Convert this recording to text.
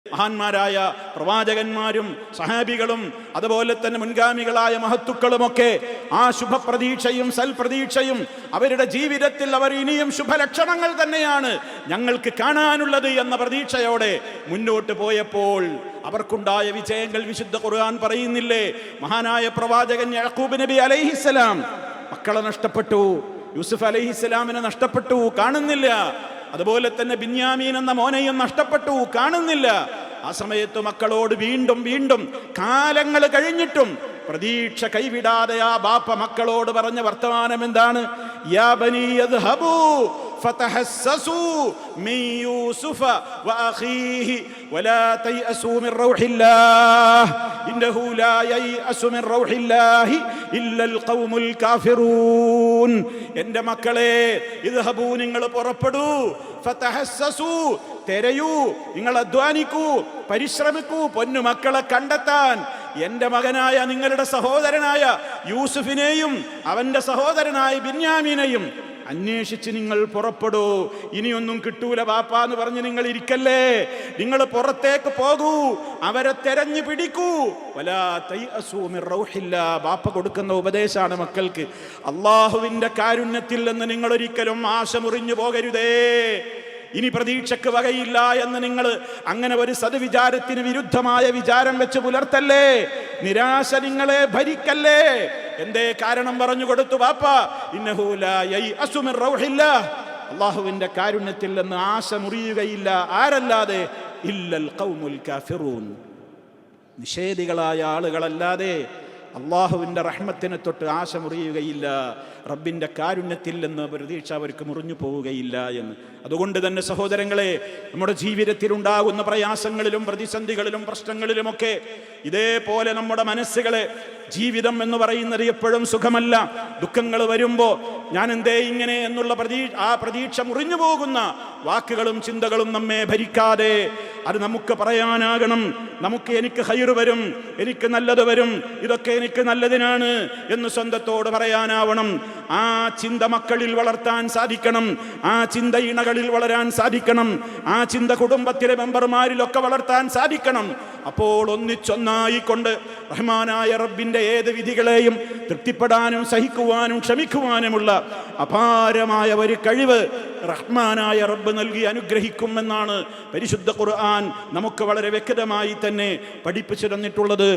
മഹാന്മാരായ പ്രവാചകന്മാരും സഹാബികളും അതുപോലെ തന്നെ മുൻഗാമികളായ മഹത്തുക്കളുമൊക്കെ ആ ശുഭപ്രതീക്ഷയും സൽപ്രതീക്ഷയും അവരുടെ ജീവിതത്തിൽ അവർ ഇനിയും ശുഭലക്ഷണങ്ങൾ തന്നെയാണ് ഞങ്ങൾക്ക് കാണാനുള്ളത് എന്ന പ്രതീക്ഷയോടെ മുന്നോട്ട് പോയപ്പോൾ അവർക്കുണ്ടായ വിജയങ്ങൾ വിശുദ്ധ ഖുർആൻ പറയുന്നില്ലേ? മഹാനായ പ്രവാചകൻ യാക്കൂബ് നബി അലൈഹിസ്സലാം മക്കളെ നഷ്ടപ്പെട്ടു, യൂസുഫ് അലൈഹിസ്സലാമിനെ നഷ്ടപ്പെട്ടു, കാണുന്നില്ല. അതുപോലെ തന്നെ ബിന്യാമീൻ എന്ന മോനെയും നഷ്ടപ്പെട്ടു, കാണുന്നില്ല. ആ സമയത്ത് മക്കളോട് വീണ്ടും വീണ്ടും കാലങ്ങൾ കഴിഞ്ഞിട്ടും പ്രതീക്ഷ കൈവിടാതെ ആ ബാപ്പ മക്കളോട് പറഞ്ഞ വർത്തമാനം എന്താണ്? യാ ബനി യദ്ഹബൂ ഫതഹസ്സസൂ മിൻ യൂസുഫ വഅഖീഹി വലാ തയഅസൂ മിൻ റൗഹില്ലാഹ് ഇന്നഹു ലാ യയഅസു മിൻ റൗഹില്ലാഹി ഇല്ലൽ ഖൗമുൽ കാഫിറൂൻ. എൻ്റെ മക്കളെ, ഇദ്ഹബൂ, നിങ്ങൾ പുറപ്പെടൂ, ഫതഹസ്സസൂ, തെരയൂ, നിങ്ങൾ അധ്വാനിക്കൂ, പരിശ്രമിക്കൂ പൊന്നു മക്കളെ കണ്ടെത്താൻ. എൻ്റെ മകനായ നിങ്ങളുടെ സഹോദരനായ യൂസുഫിനെയും അവൻ്റെ സഹോദരനായ ബിന്യാമീനെയും അന്വേഷിച്ച് നിങ്ങൾ പുറപ്പെടൂ. ഇനിയൊന്നും കിട്ടൂല ബാപ്പ എന്ന് പറഞ്ഞ് നിങ്ങൾ ഇരിക്കല്ലേ, നിങ്ങൾ പുറത്തേക്ക് പോകൂ, അവരെ തെരഞ്ഞു പിടിക്കൂ. വലാ തയഅസൂ മിൻ റൗഹില്ലാ, ബാപ്പ കൊടുക്കുന്ന ഉപദേശമാണ് മക്കൾക്ക്. അള്ളാഹുവിൻ്റെ കാരുണ്യത്തിൽ നിന്ന് നിങ്ങൾ ഒരിക്കലും ആശ മുറിഞ്ഞു പോകരുതേ. ഇനി പ്രതീക്ഷയ്ക്ക് വകയില്ല എന്ന് നിങ്ങൾ അങ്ങനെ ഒരു സദ്വിചാരത്തിന് വിരുദ്ധമായ വിചാരം വെച്ച് പുലർത്തല്ലേ. നിരാശ നിങ്ങളെ ഭരിക്കല്ലേ. എന്തേ കാരണം പറഞ്ഞു കൊടുത്തു ബാപ്പ? ഇന്നഹു ലാ യയഅസു മിൻ റൗഹില്ലാഹ്, അല്ലാഹുവിൻ്റെ കാരുണ്യത്തിൽ നിന്ന് ആശ മുറിയുകയില്ല. ആരല്ലാതെ? ഇല്ലൽ ഖൗമുൽ കാഫിറൂൻ, നിഷേധികളായ ആളുകളല്ലാതെ അള്ളാഹുവിൻ്റെ റഹ്മത്തിനെ തൊട്ട് ആശ മുറിയുകയില്ല. റബ്ബിൻ്റെ കാരുണ്യത്തിൽ നിന്ന് പ്രതീക്ഷ അവർക്ക് മുറിഞ്ഞു പോവുകയില്ല എന്ന്. അതുകൊണ്ട് തന്നെ സഹോദരങ്ങളെ, നമ്മുടെ ജീവിതത്തിലുണ്ടാകുന്ന പ്രയാസങ്ങളിലും പ്രതിസന്ധികളിലും പ്രശ്നങ്ങളിലുമൊക്കെ ഇതേപോലെ നമ്മുടെ മനസ്സുകളെ, ജീവിതം എന്ന് പറയുന്നത് എപ്പോഴും സുഖമല്ല. ദുഃഖങ്ങൾ വരുമ്പോൾ ഞാൻ എന്തേ ഇങ്ങനെ എന്നുള്ള പ്രതീക്ഷ മുറിഞ്ഞു പോകുന്ന വാക്കുകളും ചിന്തകളും നമ്മെ ഭരിക്കാതെ അത് നമുക്ക് പറയാനാകണം. എനിക്ക് ഹൈറ് വരും, എനിക്ക് നല്ലത് വരും, ഇതൊക്കെ എനിക്ക് നല്ലതിനാണ് എന്ന് സ്വന്തത്തോട് പറയാനാവണം. ആ ചിന്ത മക്കളിൽ വളർത്താൻ സാധിക്കണം, ആ ചിന്ത ഇണകളിൽ വളരാൻ സാധിക്കണം, ആ ചിന്ത കുടുംബത്തിലെ മെമ്പർമാരിലൊക്കെ വളർത്താൻ സാധിക്കണം. അപ്പോൾ ഒന്നിച്ചൊന്നായിക്കൊണ്ട് റഹ്മാനായ റബ്ബിൻ്റെ ഏത് വിധികളെയും തൃപ്തിപ്പെടാനും സഹിക്കുവാനും ക്ഷമിക്കുവാനുമുള്ള അപാരമായ ഒരു കഴിവ് റഹ്മാനായ റബ്ബ് നൽകി അനുഗ്രഹിക്കുമെന്നാണ് പരിശുദ്ധ ഖുർആൻ നമുക്ക് വളരെ വ്യക്തമായി തന്നെ പഠിപ്പിച്ചു തന്നിട്ടുള്ളത്.